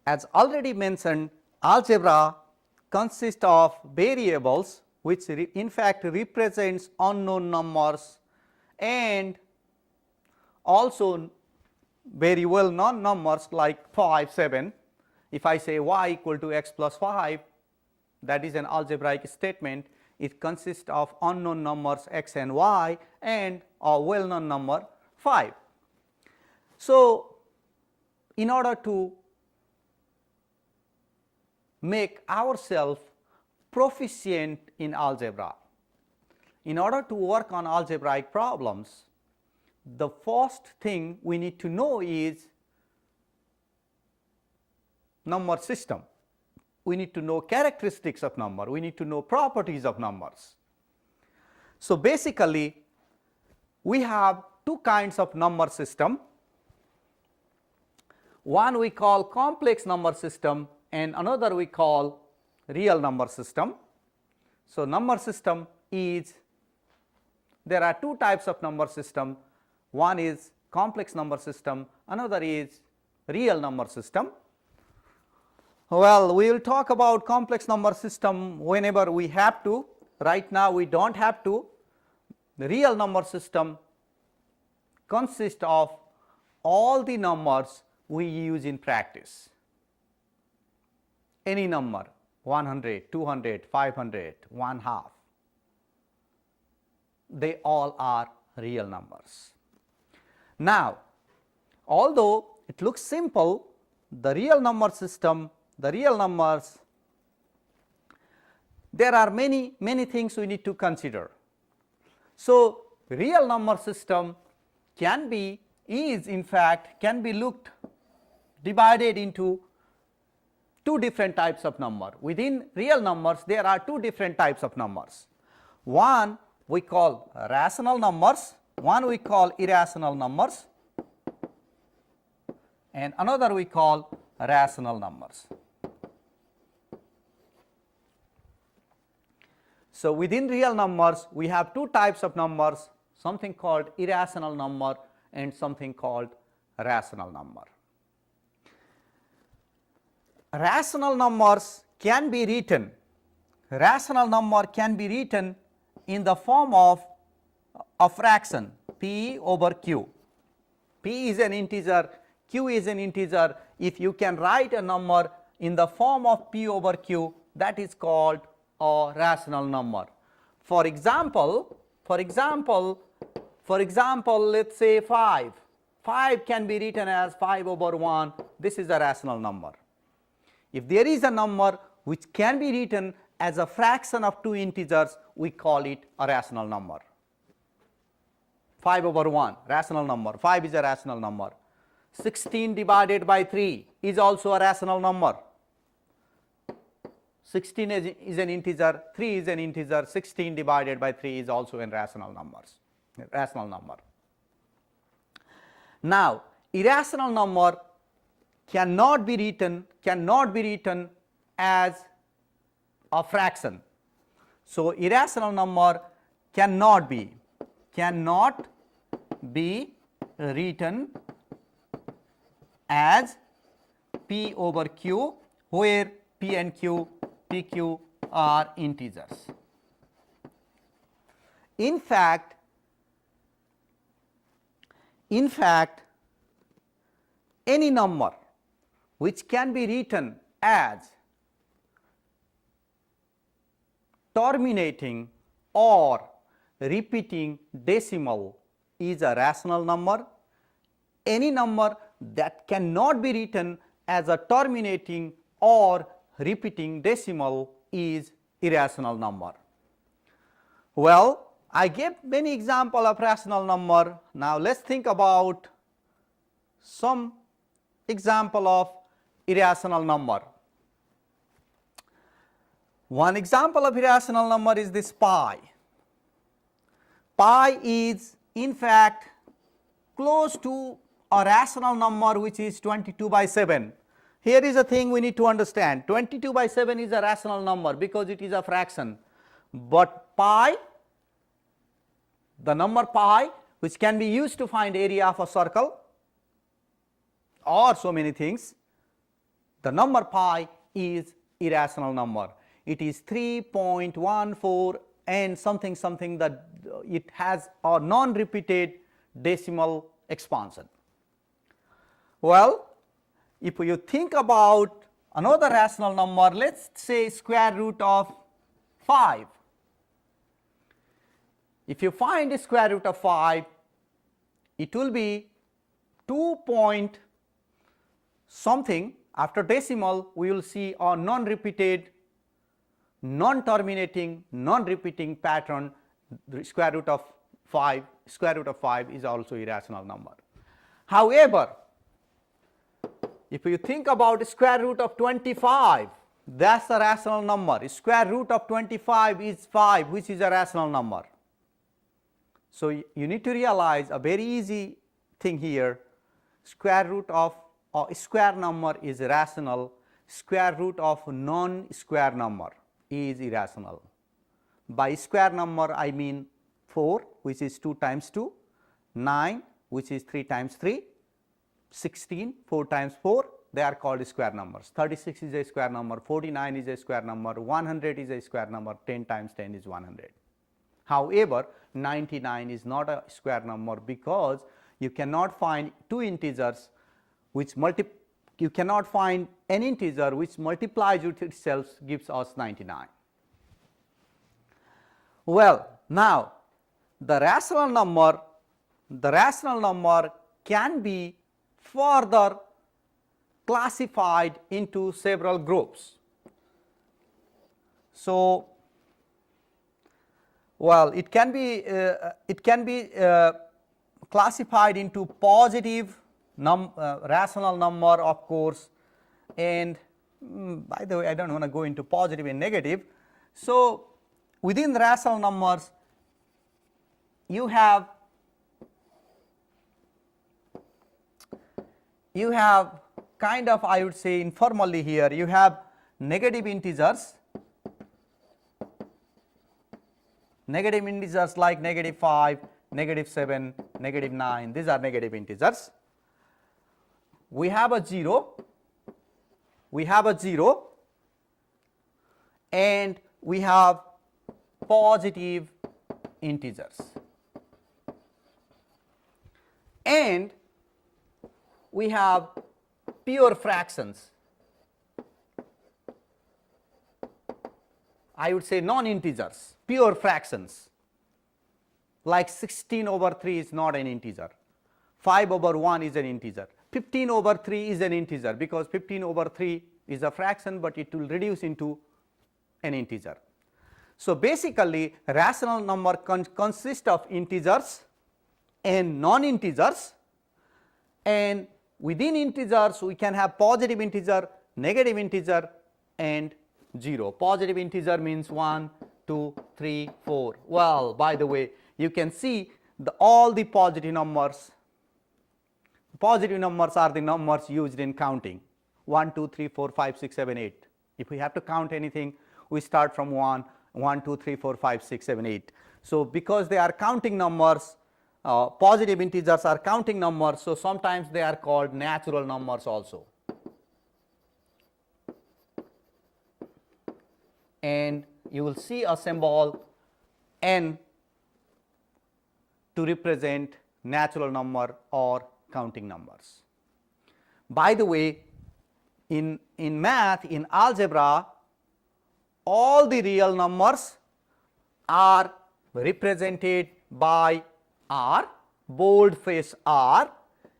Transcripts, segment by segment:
As already mentioned, algebra consists of variables which in fact represents unknown numbers and also very well known numbers like 5, 7. If I say y equal to x plus 5, that is an algebraic statement. It consists of unknown numbers x and y and a well known number 5. So, in order to make ourselves proficient in algebra, in order to work on algebraic problems, the first thing we need to know is number system. We need to know characteristics of number, we need to know properties of numbers. So, basically we have two kinds of number system. One we call complex number system and another we call real number system. So, number system is, there are two types of number system. One is complex number system, another is real number system. Well, we will talk about complex number system whenever we have to. Right now we do not have to. The real number system consists of all the numbers we use in practice. Any number, 100, 200, 500, 1/2, they all are real numbers. Now, although it looks simple, the real number system, the real numbers, there are many things we need to consider. So, real number system can be, is in fact can be looked divided into two different types of number. Within real numbers there are two different types of numbers. One we call rational numbers, one we call irrational numbers, and another we call rational numbers. So, within real numbers we have two types of numbers, something called irrational number and something called rational number. Rational numbers can be written, rational number can be written in the form of a fraction p over q. P is an integer, q is an integer. If you can write a number in the form of p over q, that is called a rational number. For example, let us say 5. 5 can be written as 5 over 1. This is a rational number. If there is a number which can be written as a fraction of two integers, we call it a rational number. 5 over 1, rational number, 5 is a rational number. 16 divided by 3 is also a rational number. 16 is an integer, 3 is an integer, 16 divided by 3 is also a rational number. Now, irrational number cannot be written as a fraction. So, irrational number cannot be written as p over q, where p and q, pq are integers. In fact, any number which can be written as terminating or repeating decimal is a rational number. Any number that cannot be written as a terminating or repeating decimal is irrational number. Well, I gave many examples of rational number. Now, let us think about some example of irrational number. One example of irrational number is this pi. Pi is in fact close to a rational number which is 22 by 7. Here is a thing we need to understand, 22 by 7 is a rational number because it is a fraction, but pi, the number pi, which can be used to find area of a circle or so many things, the number pi is irrational number. It is 3.14 and something something that it has a non-repeated decimal expansion. Well, if you think about another rational number, let us say square root of 5. If you find the square root of 5, it will be 2 point something. After decimal, we will see a non-repeated, non-terminating, non-repeating pattern. The square root of 5 is also irrational number. However, if you think about square root of 25, that's a rational number. Square root of 25 is 5, which is a rational number. So you need to realize a very easy thing here. Square root of a square number is rational. Square root of non-square number is irrational. By square number I mean 4, which is 2 times 2, 9, which is 3 times 3, 16, 4 times 4, they are called square numbers. 36 is a square number, 49 is a square number, 100 is a square number, 10 times 10 is 100. However, 99 is not a square number because you cannot find two integers which you cannot find an integer which multiplies with itself gives us 99. Well, now the rational number can be further classified into several groups. So, well, it can be classified into positive rational number, of course, and by the way, I don't want to go into positive and negative. So, within the rational numbers, you have kind of, I would say informally here, you have negative integers like negative 5, negative 7, negative 9, these are negative integers. We have a 0, and we have positive integers, and we have pure fractions, I would say non-integers, pure fractions, like 16 over 3 is not an integer, 5 over 1 is an integer, 15 over 3 is an integer because 15 over 3 is a fraction, but it will reduce into an integer. So, basically rational number consists of integers and non-integers, and within integers we can have positive integer, negative integer and 0. Positive integer means 1, 2, 3, 4. Well, by the way, you can see all the positive numbers are the numbers used in counting 1, 2, 3, 4, 5, 6, 7, 8. If we have to count anything, we start from 1, 2, 3, 4, 5, 6, 7, 8. So, because they are counting numbers, positive integers are counting numbers, so sometimes they are called natural numbers also. And you will see a symbol n to represent natural number or counting numbers. By the way, in math, in algebra, all the real numbers are represented by R, boldface R.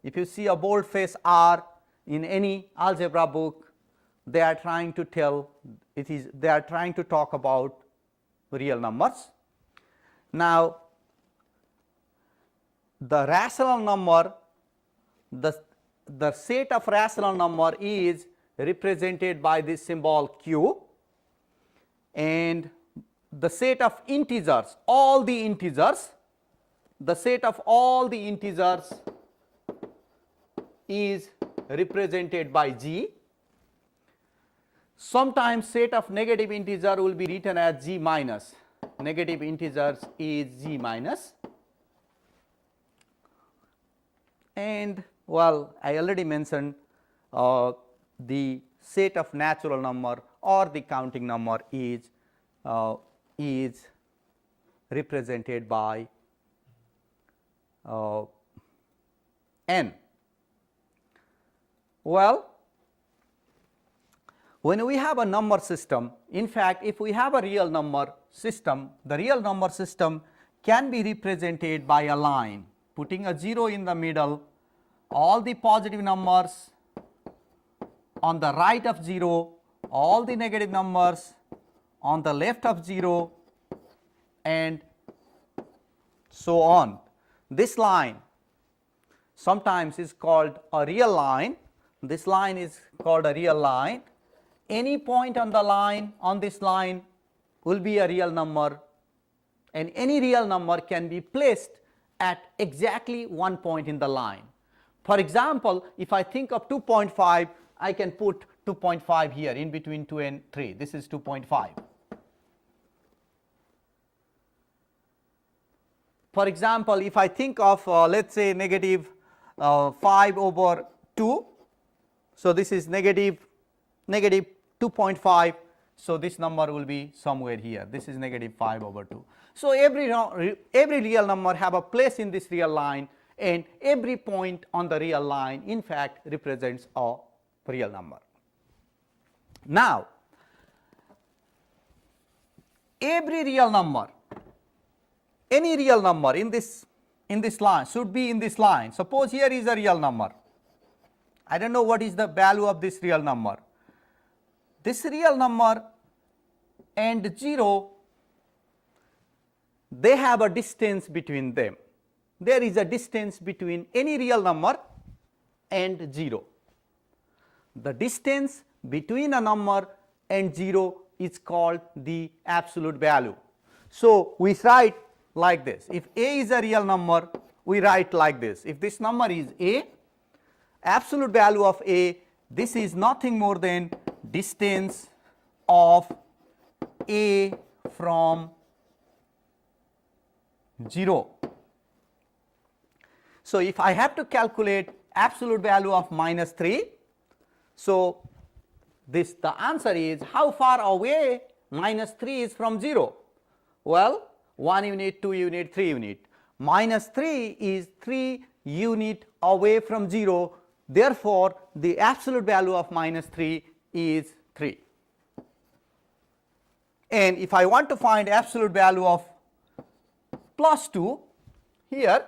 If you see a boldface R in any algebra book, they are trying to talk about real numbers. Now, the rational number, the set of rational number is represented by this symbol Q, and the set of integers, the set of all the integers is represented by G. Sometimes set of negative integer will be written as G minus, negative integers is G minus, and well, I already mentioned the set of natural number or the counting number is represented by n. Well, when we have a number system, in fact, if we have a real number system, the real number system can be represented by a line, putting a 0 in the middle, all the positive numbers on the right of 0, all the negative numbers on the left of 0, and so on. This line sometimes is called a real line. This line is called a real line. Any point on the line, on this line, will be a real number, and any real number can be placed at exactly one point in the line. For example, if I think of 2.5, I can put 2.5 here in between 2 and 3. This is 2.5. For example, if I think of let us say negative 5 over 2, so this is negative 2.5, so this number will be somewhere here. This is negative 5 over 2. So every real number have a place in this real line, and every point on the real line in fact represents a real number. Now, every real number, any real number in this line should be in this line. Suppose here is a real number. I don't know what is the value of this real number. This real number and 0, they have a distance between them. There is a distance between any real number and 0. The distance between a number and 0 is called the absolute value. So we write like this. If a is a real number, we write like this. If this number is a, absolute value of a, this is nothing more than distance of a from 0. So if I have to calculate absolute value of minus 3, so the answer is how far away minus 3 is from 0. Well, 1 unit, 2 unit, 3 unit. Minus 3 is 3 unit away from 0. Therefore, the absolute value of minus 3 is 3. And if I want to find absolute value of plus 2, here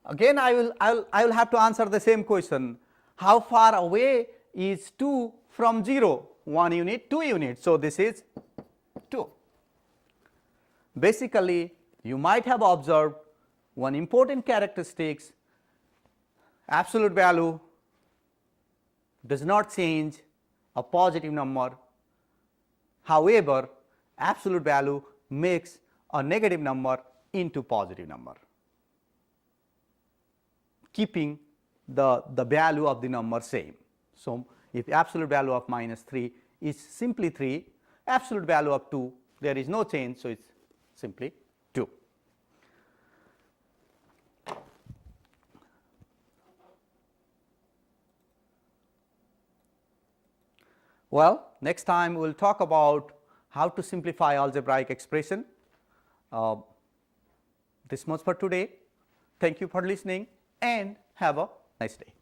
again I will have to answer the same question. How far away is 2 from 0? 1 unit, 2 units. So this is 2. Basically, you might have observed one important characteristics: absolute value does not change a positive number. However, absolute value makes a negative number into positive number, keeping the value of the number same. So if absolute value of minus 3 is simply 3, absolute value of 2, there is no change, so it's simply 2. Well, next time we will talk about how to simplify algebraic expression. This much for today. Thank you for listening and have a nice day.